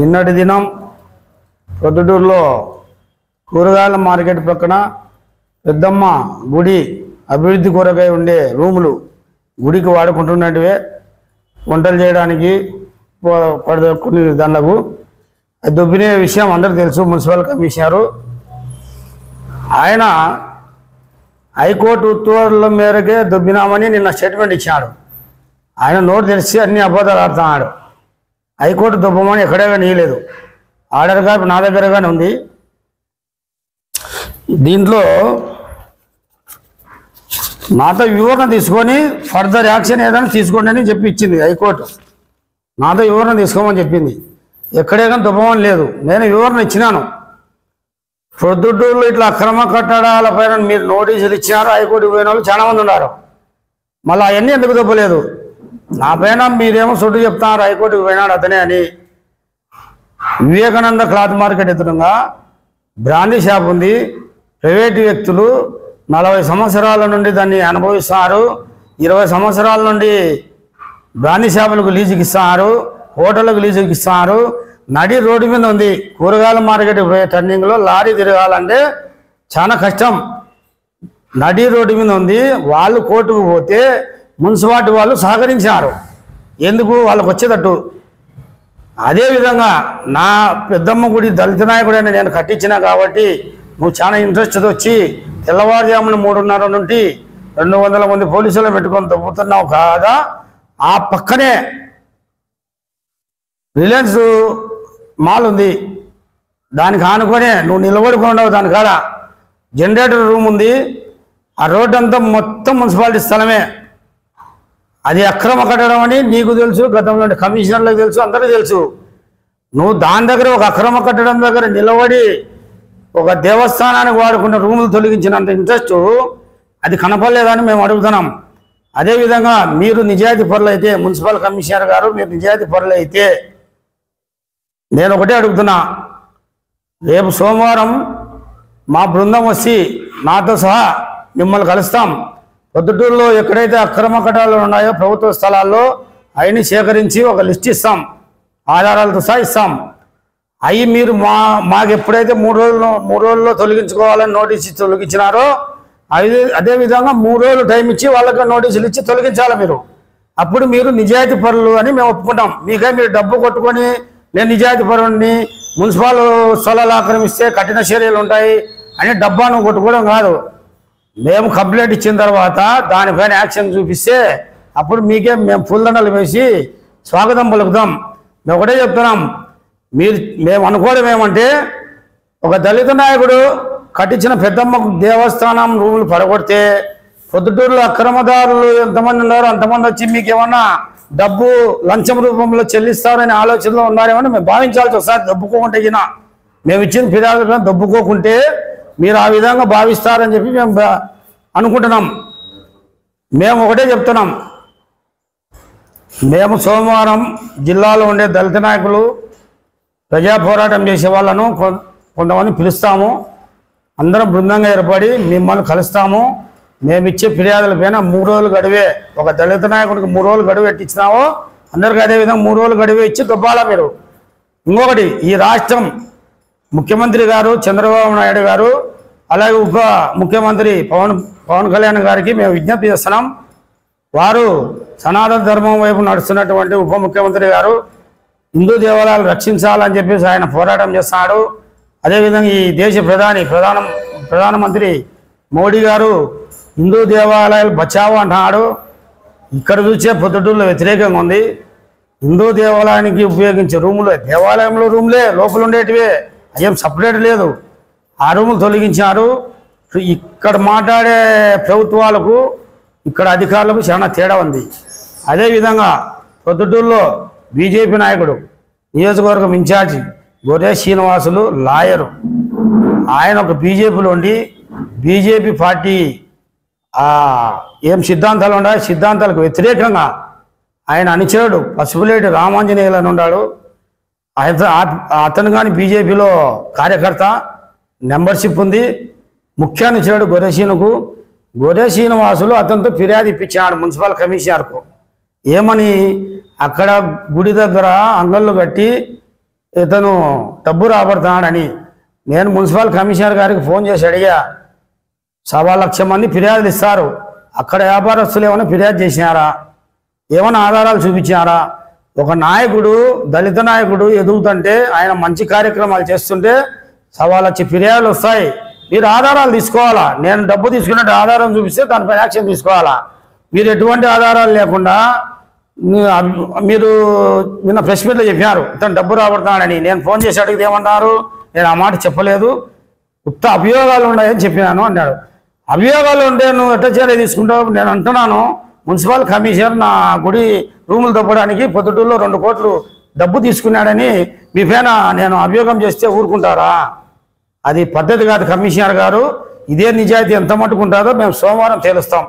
నిన్నటి దినం ప్రొద్దుటూరులో కూరగాయల మార్కెట్ పక్కన పెద్దమ్మ గుడి అభివృద్ధి కొరకై ఉండే రూములు గుడికి వాడుకుంటున్నట్టువే వంటలు చేయడానికి కొన్ని దానిలకు దొబ్బినే విషయం అందరికీ తెలుసు. మున్సిపల్ కమిషనరు ఆయన హైకోర్టు ఉత్తర్వుల మేరకే దొబ్బినామని నిన్న స్టేట్మెంట్ ఇచ్చాడు. ఆయన నోటు తెలిసి అన్ని అబద్ధాలు ఆడుతున్నాడు. హైకోర్టు దొబ్బమని ఎక్కడే నీయలేదు, ఆర్డర్ కాపీ నా దగ్గరగానే ఉంది. దీంట్లో నాతో వివరణ తీసుకొని ఫర్దర్ యాక్షన్ ఏదైనా తీసుకోండి అని చెప్పి ఇచ్చింది హైకోర్టు. నాతో వివరణ తీసుకోమని చెప్పింది, ఎక్కడే కానీ దొబ్బమని లేదు. నేను వివరణ ఇచ్చినాను. ప్రొద్దుటూరులో ఇట్లా అక్రమ కట్టడాల పైన మీరు నోటీసులు ఇచ్చినారు, హైకోర్టుకు పోయిన వాళ్ళు చాలామంది ఉన్నారు. మళ్ళీ అవన్నీ ఎందుకు దొబ్బలేదు? నా పైన మీరేమో చుట్టూ చెప్తున్నారు హైకోర్టుకు పోయినాడు అతనే అని. వివేకానంద క్లాత్ మార్కెట్ ఎదురుగా బ్రాండీ షాప్ ఉంది. ప్రైవేటు వ్యక్తులు 40 సంవత్సరాల నుండి దాన్ని అనుభవిస్తున్నారు. 20 సంవత్సరాల నుండి బ్రాండీ షాపులకు లీజుకి ఇస్తున్నారు, హోటళ్ళకు లీజుకి ఇస్తున్నారు. నడి రోడ్డు మీద ఉంది. కూరగాయల మార్కెట్ పోయే టర్నింగ్లో లారీ తిరగాలంటే చాలా కష్టం. నడి రోడ్డు మీద ఉంది. వాళ్ళు కోర్టుకు పోతే మున్సిపాలిటీ వాళ్ళు సహకరించారు, ఎందుకు వాళ్ళకు వచ్చేటట్టు. అదేవిధంగా నా పెద్దమ్మ గుడి దళిత నాయకుడైన నేను కట్టించిన కాబట్టి నువ్వు చాలా ఇంట్రెస్ట్ వచ్చి తెల్లవారుజామున 3:30 నుండి 200 మంది పోలీసులు పెట్టుకొని తప్పుతున్నావు కాదా? ఆ పక్కనే రిలయన్స్ మాల్ ఉంది, దానికి ఆనుకొనే నువ్వు నిలబడుకున్నావు. దాని కాడ జనరేటర్ రూమ్ ఉంది. ఆ రోడ్డు అంతా మొత్తం మున్సిపాలిటీ స్థలమే. అది అక్రమ కట్టడం అని నీకు తెలుసు, గతంలో కమిషనర్లకు తెలుసు, అందరికీ తెలుసు. నువ్వు దాని దగ్గర ఒక అక్రమ కట్టడం దగ్గర నిలబడి ఒక దేవస్థానానికి వాడుకున్న రూములు తొలగించినంత ఇంట్రెస్ట్ అది కనపడలేదని మేము అడుగుతున్నాం. అదేవిధంగా మీరు నిజాయితీ పరులు అయితే, మున్సిపల్ కమిషనర్ గారు మీరు నిజాయితీ పరులు అయితే నేను ఒకటే అడుగుతున్నా, రేపు సోమవారం మా బృందం వచ్చి నాతో సహా మిమ్మల్ని కలుస్తాం. పొద్దుటూరులో ఎక్కడైతే అక్రమ కట్టడాలు ఉన్నాయో ప్రభుత్వ స్థలాల్లో అవన్నీ సేకరించి ఒక లిస్ట్ ఇస్తాం, ఆధారాలతో సహా ఇస్తాం. అవి మీరు మాకు ఎప్పుడైతే 3 రోజుల్లో తొలగించుకోవాలని నోటీస్ ఇచ్చి తొలగించినారో అదేవిధంగా 3 రోజులు టైం ఇచ్చి వాళ్ళకి నోటీసులు ఇచ్చి తొలగించాలి మీరు. అప్పుడు మీరు నిజాయితీ పరులు అని మేము ఒప్పుకుంటాం. మీకై మీరు డబ్బు కొట్టుకొని నేను నిజాయితీ పరుని, మున్సిపల్ స్థలాలు ఆక్రమిస్తే కఠిన చర్యలు ఉంటాయి అని డబ్బాను కొట్టుకోవడం కాదు. మేము కంప్లైంట్ ఇచ్చిన తర్వాత దానిపైన యాక్షన్ చూపిస్తే అప్పుడు మీకే మేము పూలదండలు వేసి స్వాగతం పలుకుతాం. మేము ఒకటే చెప్తున్నాం, మేము అనుకోవడం ఏమంటే ఒక దళిత నాయకుడు కట్టించిన పెద్దమ్మ దేవస్థానం రూములు పడగొడితే పొద్దుటూరులో అక్రమదారులు ఎంతమంది ఉన్నారో అంతమంది వచ్చి మీకు ఏమన్నా డబ్బు లంచం రూపంలో చెల్లిస్తారనే ఆలోచనలో ఉన్నారేమని మేము భావించాల్సి వస్తుంది. దొబ్బుకోకుంటే మేము ఇచ్చిన ఫిర్యాదులను దొబ్బుకోకుంటే మీరు ఆ విధంగా భావిస్తారని చెప్పి మేము అనుకుంటున్నాం. మేము ఒకటే చెప్తున్నాం, మేము సోమవారం జిల్లాలో ఉండే దళిత నాయకులు, ప్రజా పోరాటం చేసే వాళ్ళను కొంతమంది పిలుస్తాము. అందరం బృందంగా ఏర్పడి మిమ్మల్ని కలుస్తాము. మేము ఇచ్చే ఫిర్యాదుల పైన 3 రోజులు గడువే, ఒక దళిత నాయకుడికి 3 రోజులు గడువు ఎట్టించినామో అందరికీ అదేవిధంగా 3 రోజులు గడువే ఇచ్చి దొబ్బాలా మీరు. ఇంకొకటి, ఈ రాష్ట్రం ముఖ్యమంత్రి గారు చంద్రబాబు నాయుడు గారు, అలాగే ఉప ముఖ్యమంత్రి పవన్ కళ్యాణ్ గారికి మేము విజ్ఞప్తి చేస్తున్నాం. వారు సనాతన ధర్మం వైపు నడుస్తున్నటువంటి ఉప ముఖ్యమంత్రి గారు హిందూ దేవాలయాలు రక్షించాలని చెప్పేసి ఆయన పోరాటం చేస్తున్నాడు. అదేవిధంగా ఈ దేశ ప్రధానమంత్రి మోడీ గారు హిందూ దేవాలయాలు బచావు అంటున్నాడు. ఇక్కడ చూసే పొద్దుటూరులో వ్యతిరేకంగా ఉంది. హిందూ దేవాలయానికి ఉపయోగించే రూములే, దేవాలయంలో రూములే లోపల ఉండేటివే, ఏం సపరేట్ లేదు. ఆ రూములు తొలగించారు. ఇక్కడ మాట్లాడే ప్రభుత్వాలకు ఇక్కడ అధికారులకు చాలా తేడా ఉంది. అదేవిధంగా పొద్దుటూరులో బీజేపీ నాయకుడు, నియోజకవర్గం ఇన్ఛార్జి గొర్రె శ్రీనివాసులు లాయరు, ఆయన ఒక బీజేపీలో ఉండి బీజేపీ పార్టీ ఏం సిద్ధాంతాలు ఉన్నాయి, సిద్ధాంతాలకు వ్యతిరేకంగా ఆయన అనుచరుడు పసుపులేటి రామాంజనేయులు అని ఉన్నాడు. అతను కానీ బీజేపీలో కార్యకర్త, మెంబర్షిప్ ఉంది. ముఖ్య అనుచరుడు గొర్రె శ్రీనివాసులు అతనితో ఫిర్యాదు ఇప్పించాడు మున్సిపల్ కమిషనర్కు. ఏమని, అక్కడ గుడి దగ్గర అంగళ్ళు కట్టి ఇతను డబ్బు రాబడుతున్నాడని నేను మున్సిపల్ కమిషనర్ గారికి ఫోన్ చేసి అడిగా. 1,00,000 మంది ఫిర్యాదులు ఇస్తారు, అక్కడ వ్యాపారస్తులు ఏమైనా ఫిర్యాదు చేసినారా, ఏమైనా ఆధారాలు చూపించారా? ఒక నాయకుడు, దళిత నాయకుడు ఎదుగుతుంటే, ఆయన మంచి కార్యక్రమాలు చేస్తుంటే 1,00,000 ఫిర్యాదులు వస్తాయి. మీరు ఆధారాలు తీసుకోవాలా. నేను డబ్బు తీసుకున్నట్టు ఆధారం చూపిస్తే దానిపై యాక్షన్ తీసుకోవాలా. మీరు ఎటువంటి ఆధారాలు లేకుండా మీరు నిన్న ప్రెస్ మీట్లో చెప్పారు ఇతను డబ్బు రాబడుతున్నాడని. నేను ఫోన్ చేసి అడిగితే ఏమన్నారు, నేను ఆ మాట చెప్పలేదు, ఉత్త అభియోగాలు ఉన్నాయని చెప్పినాను అన్నాడు. అభియోగాలు ఉంటే నువ్వు ఎట్ట చర్య తీసుకుంటావు? నేను అంటున్నాను, మున్సిపల్ కమిషనర్ నా గుడి రూములు తప్పడానికి పొద్దుటూరులో 2 కోట్లు డబ్బు తీసుకున్నాడని మీ పైన నేను అభియోగం చేస్తే ఊరుకుంటారా? అది పద్ధతి కాదు కమిషనర్ గారు. ఇదే నిజాయితీ ఎంత మట్టుకుంటారో మేము సోమవారం తేలుస్తాం.